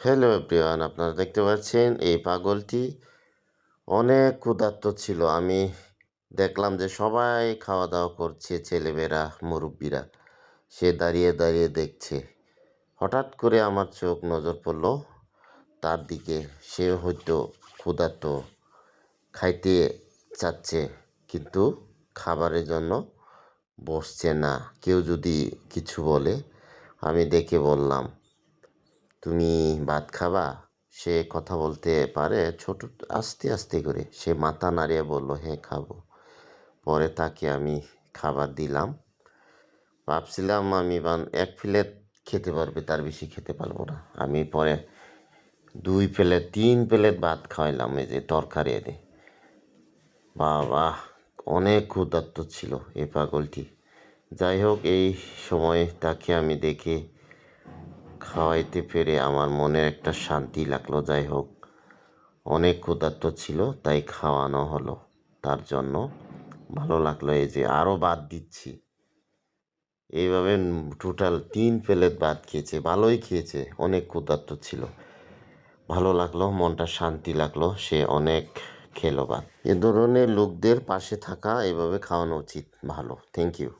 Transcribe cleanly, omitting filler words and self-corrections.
Hello everyone, আপনারা দেখতে পাচ্ছেন এই পাগলটি অনেক ক্ষুধার্ত ছিল। আমি দেখলাম যে সবাই খাওয়া দাওয়া করছে, ছেলেমেয়েরা, মুরব্বীরা। সে দাঁড়িয়ে দাঁড়িয়ে দেখছে। হঠাৎ করে আমার চোখ নজর পড়ল তার দিকে। সে হয়তো ক্ষুধার্ত, খাইতে চাচ্ছে, কিন্তু খাবারের জন্য বসছে না। কেউ যদি কিছু বলে, আমি দেখে বললাম, তুমি ভাত খাবা? সে কথা বলতে পারে ছোট, আস্তে আস্তে করে। সে মাথা নাড়িয়ে বলল, হ্যাঁ খাবো। পরে তাকে আমি খাবার দিলাম। ভাবছিলাম আমি এক প্লেট খেতে পারবে, তার বেশি খেতে পারবো না। আমি পরে 2 প্লেট 3 প্লেট ভাত খাওয়াইলাম, এই যে তরকারি এনে। বাবা, অনেক ক্ষুধার্ত ছিল এই পাগলটি। যাই হোক, এই সময় তাকে আমি দেখে খাওয়াইতে পেরে আমার মনে একটা শান্তি লাগলো। যাই হোক, অনেক ক্ষুধার্ত ছিল, তাই খাওয়ানো হলো তার জন্য। ভালো লাগলো। এই যে আরও ভাত দিচ্ছি। এইভাবে টোটাল 3 প্লেট ভাত খেয়েছে। ভালোই খেয়েছে, অনেক ক্ষুধার্ত ছিল। ভালো লাগলো, মনটা শান্তি লাগলো। সে অনেক খেলো ভাত। এ ধরনের লোকদের পাশে থাকা, এভাবে খাওয়ানো উচিত। ভালো, থ্যাংক ইউ।